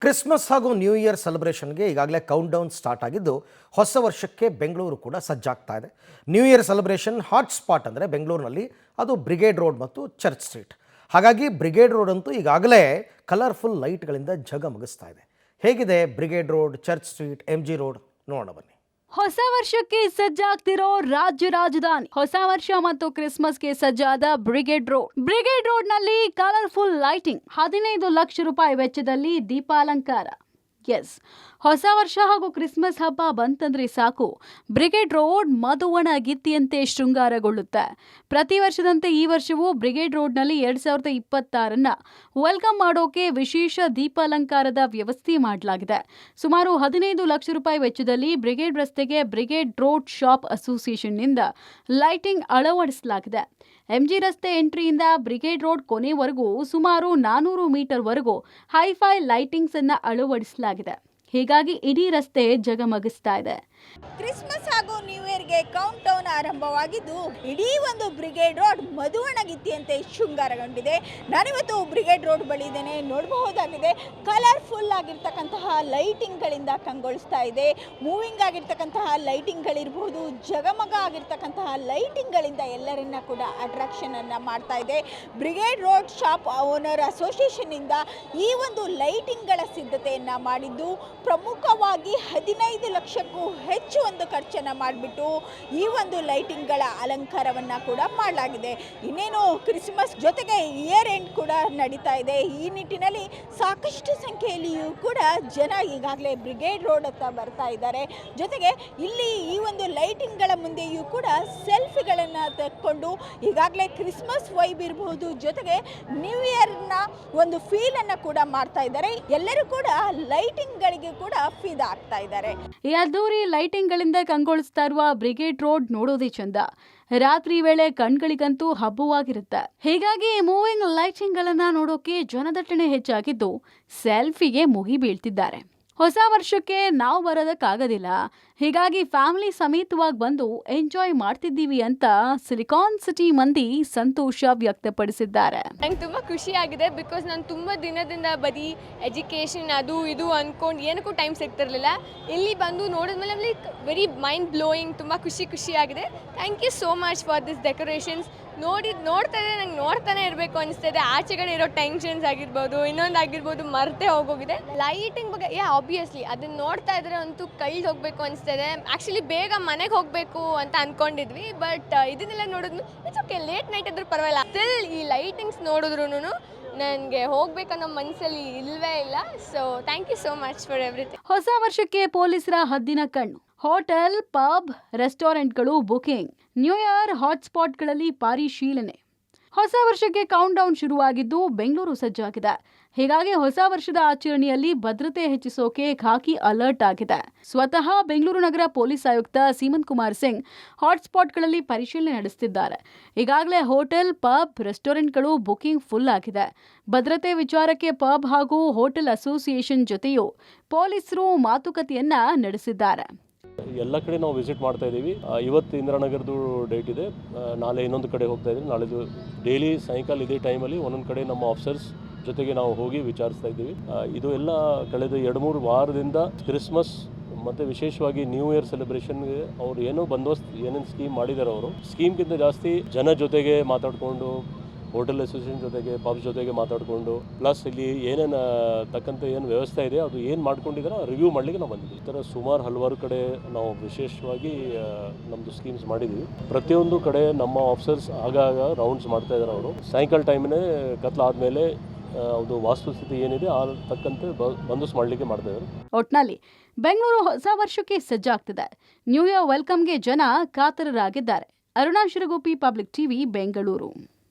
Christmas ಹಾಗೂ new year ಸೆಲೆಬ್ರೇಷನ್ಗೆ ಈಗಾಗಲೇ count down start ಆಗಿದ್ದು ಹೊಸ ವರ್ಷಕ್ಕೆ ಬೆಂಗಳೂರು ಕೂಡ ಸಜ್ಜಾಗ್ತಾ ಇದೆ. New year celebration hot spot ಅಂದರೆ ಬೆಂಗಳೂರಿನಲ್ಲಿ ಅದು ಬ್ರಿಗೇಡ್ ರೋಡ್ ಮತ್ತು ಚರ್ಚ್ ಸ್ಟ್ರೀಟ್. ಹಾಗಾಗಿ ಬ್ರಿಗೇಡ್ ರೋಡ್ ಅಂತೂ ಈಗಾಗಲೇ ಕಲರ್ಫುಲ್ ಲೈಟ್ಗಳಿಂದ ಝಗಮಗಿಸ್ತಾ ಇದೆ. ಹೇಗಿದೆ brigade road, church street, MG road ನೋಡೋಣ ಬನ್ನಿ. ಹೊಸ ವರ್ಷಕ್ಕೆ ಸಜ್ಜಾಗ್ತಿರೋ ರಾಜ್ಯ ರಾಜಧಾನಿ. ಹೊಸ ವರ್ಷ ಮತ್ತು ಕ್ರಿಸ್ಮಸ್ಗೆ ಸಜ್ಜಾದ ಬ್ರಿಗೇಡ್ ರೋಡ್ ನಲ್ಲಿ ಕಲರ್ಫುಲ್ ಲೈಟಿಂಗ್, 15 ಲಕ್ಷ ರೂಪಾಯಿ ವೆಚ್ಚದಲ್ಲಿ ದೀಪಾಲಂಕಾರ. ಎಸ್, ಹೊಸ ವರ್ಷ ಹಾಗೂ ಕ್ರಿಸ್ಮಸ್ ಹಬ್ಬ ಬಂತಂದ್ರೆ ಸಾಕು, ಬ್ರಿಗೇಡ್ ರೋಡ್ ಮಧುವಣಗಿತ್ತಿಯಂತೆ ಶೃಂಗಾರಗೊಳ್ಳುತ್ತೆ. ಪ್ರತಿ ವರ್ಷದಂತೆ ಈ ವರ್ಷವೂ ಬ್ರಿಗೇಡ್ ರೋಡ್ನಲ್ಲಿ 2026 ವೆಲ್ಕಮ್ ಮಾಡೋಕೆ ವಿಶೇಷ ದೀಪಾಲಂಕಾರದ ವ್ಯವಸ್ಥೆ ಮಾಡಲಾಗಿದೆ. ಸುಮಾರು 15 ಲಕ್ಷ ರೂಪಾಯಿ ವೆಚ್ಚದಲ್ಲಿ ಬ್ರಿಗೇಡ್ ರಸ್ತೆಗೆ ಬ್ರಿಗೇಡ್ ರೋಡ್ ಶಾಪ್ ಅಸೋಸಿಯೇಷನ್ನಿಂದ ಲೈಟಿಂಗ್ ಅಳವಡಿಸಲಾಗಿದೆ. MG ರಸ್ತೆ ಎಂಟ್ರಿಯಿಂದ ಬ್ರಿಗೇಡ್ ರೋಡ್ ಕೊನೆವರೆಗೂ ಸುಮಾರು 400 ಮೀಟರ್ವರೆಗೂ ಹೈಫೈ ಲೈಟಿಂಗ್ಸ್ ಅನ್ನು ಅಳವಡಿಸಲಾಗಿದೆ. ಹೀಗಾಗಿ ಇಡೀ ರಸ್ತೆ ಜಗಮಗಿಸ್ತಾ ಇದೆ. ಕ್ರಿಸ್ಮಸ್ ಹಾಗೂ ನ್ಯೂ ಇಯರ್ಗೆ ಕೌಂಟ್ ಡೌನ್ ಆರಂಭವಾಗಿದ್ದು ಇಡೀ ಒಂದು ಬ್ರಿಗೇಡ್ ರೋಡ್ ಮಧುವಣಗಿತ್ತಿಯಂತೆ ಶೃಂಗಾರಗೊಂಡಿದೆ. ನಾನಿವತ್ತು ಬ್ರಿಗೇಡ್ ರೋಡ್ ಬಳಿ ಇದ್ದೇನೆ. ನೋಡಬಹುದಾಗಿದೆ, ಕಲರ್ಫುಲ್ ಆಗಿರ್ತಕ್ಕಂತಹ ಲೈಟಿಂಗ್ಗಳಿಂದ ಕಂಗೊಳಿಸ್ತಾ ಇದೆ. ಮೂವಿಂಗ್ ಆಗಿರ್ತಕ್ಕಂತಹ ಲೈಟಿಂಗ್ಗಳಿರ್ಬೋದು, ಜಗಮಗ ಆಗಿರ್ತಕ್ಕಂತಹ ಲೈಟಿಂಗ್ಗಳಿಂದ ಎಲ್ಲರನ್ನ ಕೂಡ ಅಟ್ರಾಕ್ಷನ್ ಅನ್ನ ಮಾಡ್ತಾ ಇದೆ. Brigade road shop owner association ಇಂದ ಈ ಒಂದು ಲೈಟಿಂಗ್ಗಳ ಸಿದ್ಧತೆಯನ್ನ ಮಾಡಿದ್ದು, ಪ್ರಮುಖವಾಗಿ 15 ಲಕ್ಷಕ್ಕೂ ಹೆಚ್ಚು ಒಂದು ಖರ್ಚನ್ನು ಮಾಡಿಬಿಟ್ಟು ಈ ಒಂದು ಲೈಟಿಂಗ್ಗಳ ಅಲಂಕಾರವನ್ನು ಕೂಡ ಮಾಡಲಾಗಿದೆ. ಇನ್ನೇನು ಕ್ರಿಸ್ಮಸ್ ಜೊತೆಗೆ ಇಯರ್ ಎಂಡ್ ಕೂಡ ನಡೀತಾ ಇದೆ. ಈ ನಿಟ್ಟಿನಲ್ಲಿ ಸಾಕಷ್ಟು ಸಂಖ್ಯೆಯಲ್ಲಿಯೂ ಕೂಡ ಜನ ಈಗಾಗಲೇ ಬ್ರಿಗೇಡ್ ರೋಡ್ ಹತ್ತ ಬರ್ತಾ ಇದ್ದಾರೆ. ಜೊತೆಗೆ ಇಲ್ಲಿ ಈ ಒಂದು ಲೈಟಿಂಗ್ಗಳ ಮುಂದೆಯೂ ಕೂಡ ಸೆಲ್ಫಿಗಳನ್ನು ತೆಗೆದುಕೊಂಡು ಈಗಾಗಲೇ ಕ್ರಿಸ್ಮಸ್ ವೈಬ್ ಇರಬಹುದು, ಜೊತೆಗೆ ನ್ಯೂ ಇಯರ್ನ ಒಂದು ಫೀಲನ್ನು ಕೂಡ ಮಾಡ್ತಾ ಇದ್ದಾರೆ. ಎಲ್ಲರೂ ಕೂಡ ಲೈಟಿಂಗ್ಗಳಿಗೆ ಕೂಡ ಫಿದಾ ಆಗ್ತಾ ಇದ್ದಾರೆ. ಈ ಅದ್ದೂರಿ ಲೈಟಿಂಗ್ ಗಳಿಂದ ಕಂಗೊಳಿಸ್ತಾ ಇರುವ ಬ್ರಿಗೇಡ್ ರೋಡ್ ನೋಡೋದೇ ಚಂದ. ರಾತ್ರಿ ವೇಳೆ ಕಣ್ಗಳಿಗಂತೂ ಹಬ್ಬವಾಗಿರುತ್ತೆ. ಹೀಗಾಗಿ ಮೂವಿಂಗ್ ಲೈಟಿಂಗ್ ಗಳನ್ನ ನೋಡೋಕೆ ಜನದಟ್ಟಣೆ ಹೆಚ್ಚಾಗಿದ್ದು ಸೆಲ್ಫಿಗೆ ಮುಗಿ ಬೀಳ್ತಿದ್ದಾರೆ. ಹೊಸ ವರ್ಷಕ್ಕೆ ನಾವು ಬರೋದಕ್ಕಾಗೋದಿಲ್ಲ, ಹೀಗಾಗಿ ಫ್ಯಾಮಿಲಿ ಸಮೇತವಾಗಿ ಬಂದು ಎಂಜಾಯ್ ಮಾಡ್ತಿದ್ದೀವಿ ಅಂತ ಸಿಲಿಕಾನ್ ಸಿಟಿ ಮಂದಿ ಸಂತೋಷ ವ್ಯಕ್ತಪಡಿಸಿದ್ದಾರೆ. ನಂಗೆ ತುಂಬ ಖುಷಿ ಆಗಿದೆ. ಬಿಕಾಸ್ ನಾನು ತುಂಬ ದಿನದಿಂದ ಬರೀ ಎಜುಕೇಷನ್ ಅದು ಇದು ಅಂದ್ಕೊಂಡು ಏನಕ್ಕೂ ಟೈಮ್ ಸಿಗ್ತಿರ್ಲಿಲ್ಲ. ಇಲ್ಲಿ ಬಂದು ನೋಡಿದ್ಮೇಲೆ ಲೈಕ್ ವೆರಿ ಮೈಂಡ್ ಬ್ಲೋಯಿಂಗ್, ತುಂಬ ಖುಷಿ ಆಗಿದೆ. Thank you so much for this decorations. ನೋಡ್ತಾ ಇದ್ರೆ ನಂಗೆ ನೋಡ್ತಾನೆ ಇರಬೇಕು ಅನಿಸ್ತಿದೆ. ಆಚೆಗಡೆ ಇರೋ ಟೆನ್ಷನ್ಸ್ ಆಗಿರ್ಬೋದು, ಇನ್ನೊಂದಾಗಿರ್ಬೋದು, ಮರ್ತೇ ಹೋಗೋಗಿದೆ. ಲೈಟಿಂಗ್ ಬಗ್ಗೆ ಆಬ್ವಿಯಸ್ಲಿ ಅದನ್ನ ನೋಡ್ತಾ ಇದ್ರೆ ಅಂತೂ ಕೈಗೆ ಹೋಗಬೇಕು ಅನಿಸ್ತಿದೆ. ಆ್ಯಕ್ಚುಲಿ ಬೇಗ ಮನೆಗೆ ಹೋಗಬೇಕು ಅಂತ ಅಂದ್ಕೊಂಡಿದ್ವಿ, ಬಟ್ ಇದನ್ನೆಲ್ಲ ನೋಡಿದ್ನು ಇಟ್ಸ್ ಓಕೆ, ಲೇಟ್ ನೈಟ್ ಆದ್ರೂ ಪರವಾಗಿಲ್ಲ. ಸ್ಟಿಲ್ ಈ ಲೈಟಿಂಗ್ಸ್ ನೋಡಿದ್ರು ನನಗೆ ಹೋಗ್ಬೇಕನ್ನೋ ಮನಸ್ಸಲ್ಲಿ ಇಲ್ವೇ ಇಲ್ಲ. So thank you so much for everything. ಹೊಸ ವರ್ಷಕ್ಕೆ ಪೊಲೀಸರ ಹದ್ದಿನ ಕಣ್ಣು. ಹೋಟೆಲ್, ಪಬ್, ರೆಸ್ಟೋರೆಂಟ್ಗಳು ಬುಕಿಂಗ್, ನ್ಯೂ ಇಯರ್ ಹಾಟ್ಸ್ಪಾಟ್ಗಳಲ್ಲಿ ಪರಿಶೀಲನೆ. ಹೊಸ ವರ್ಷಕ್ಕೆ ಕೌಂಟ್ ಡೌನ್ ಶುರುವಾಗಿದ್ದು ಬೆಂಗಳೂರು ಸಜ್ಜಾಗಿದೆ. ಹೀಗಾಗಿ ಹೊಸ ವರ್ಷದ ಆಚರಣೆಯಲ್ಲಿ ಭದ್ರತೆ ಹೆಚ್ಚಿಸೋಕೆ ಖಾಕಿ ಅಲರ್ಟ್ ಆಗಿದೆ. ಸ್ವತಃ ಬೆಂಗಳೂರು ನಗರ ಪೊಲೀಸ್ ಆಯುಕ್ತ ಸೀಮಂತ್ ಕುಮಾರ್ ಸಿಂಗ್ ಹಾಟ್ಸ್ಪಾಟ್ಗಳಲ್ಲಿ ಪರಿಶೀಲನೆ ನಡೆಸುತ್ತಿದ್ದಾರೆ. ಈಗಾಗಲೇ ಹೋಟೆಲ್, ಪಬ್, ರೆಸ್ಟೋರೆಂಟ್ಗಳು ಬುಕಿಂಗ್ ಫುಲ್ ಆಗಿದೆ. ಭದ್ರತೆ ವಿಚಾರಕ್ಕೆ ಪಬ್ ಹಾಗೂ ಹೋಟೆಲ್ ಅಸೋಸಿಯೇಷನ್ ಜೊತೆಯೂ ಪೊಲೀಸರು ಮಾತುಕತೆಯನ್ನ ನಡೆಸಿದ್ದಾರೆ. ಎಲ್ಲ ಕಡೆ ನಾವು ವಿಸಿಟ್ ಮಾಡ್ತಾ ಇದ್ದೀವಿ. ಇವತ್ತು ಇಂದಿರಾನಗರದ್ದು ಡೇಟ್ ಇದೆ, ನಾಳೆ ಇನ್ನೊಂದು ಕಡೆ ಹೋಗ್ತಾ ಇದ್ದೀವಿ. ನಾಳೆದು ಡೈಲಿ ಸಾಯಂಕಾಲ ಇದೇ ಟೈಮಲ್ಲಿ ಒಂದೊಂದು ಕಡೆ ನಮ್ಮ ಆಫೀಸರ್ಸ್ ಜೊತೆಗೆ ನಾವು ಹೋಗಿ ವಿಚಾರಿಸ್ತಾ ಇದ್ದೀವಿ. ಇದು ಎಲ್ಲ ಕಳೆದ 2-3 ವಾರದಿಂದ ಕ್ರಿಸ್ಮಸ್ ಮತ್ತು ವಿಶೇಷವಾಗಿ ನ್ಯೂ ಇಯರ್ ಸೆಲೆಬ್ರೇಷನ್ಗೆ ಅವ್ರು ಏನೋ ಬಂದೋಬಸ್ತ್ ಏನೇನು ಸ್ಕೀಮ್ ಮಾಡಿದ್ದಾರೆ, ಅವರು ಸ್ಕೀಮ್ಗಿಂತ ಜಾಸ್ತಿ ಜನ ಜೊತೆಗೆ ಮಾತಾಡಿಕೊಂಡು, ಹೋಟೆಲ್ ಅಸೋಸಿಯೇಷನ್ ಜೊತೆಗೆ, ಪಬ್ಸ್ ಜೊತೆಗೆ ಮಾತಾಡಿಕೊಂಡು, ಪ್ಲಸ್ ಇಲ್ಲಿ ಏನೇನು ತಕ್ಕಂತೆ ಏನು ವ್ಯವಸ್ಥೆ ಇದೆ ಅದು ಏನು ಮಾಡ್ಕೊಂಡಿದ್ದಾರೆ ರಿವ್ಯೂ ಮಾಡಲಿಕ್ಕೆ ನಾವು ಬಂದಿದ್ದೀವಿ. ಈ ಥರ ಸುಮಾರು ಹಲವಾರು ಕಡೆ ನಾವು ವಿಶೇಷವಾಗಿ ನಮ್ಮದು ಸ್ಕೀಮ್ಸ್ ಮಾಡಿದ್ದೀವಿ. ಪ್ರತಿಯೊಂದು ಕಡೆ ನಮ್ಮ ಆಫೀಸರ್ಸ್ ಆಗಾಗ ರೌಂಡ್ಸ್ ಮಾಡ್ತಾ ಇದ್ದಾರೆ. ಅವರು ಸಾಯಂಕಾಲ ಟೈಮ್ನೇ ಕತ್ಲಾದ್ಮೇಲೆ ಅದು ವಾಸ್ತುಸ್ಥಿತಿ ಏನಿದೆ ಆ ತಕ್ಕಂತೆ ಬಂದೋಬಸ್ತ್ ಮಾಡಲಿಕ್ಕೆ ಮಾಡ್ತಾ ಇದ್ದಾರೆ. ಒಟ್ನಲ್ಲಿ ಬೆಂಗಳೂರು ಹೊಸ ವರ್ಷಕ್ಕೆ ಸಜ್ಜಾಗ್ತಿದೆ. ನ್ಯೂ ಇಯರ್ ವೆಲ್ಕಮ್ಗೆ ಜನ ಕಾತರರಾಗಿದ್ದಾರೆ. Aruna Shiraguppi, public TV, Bengaluru.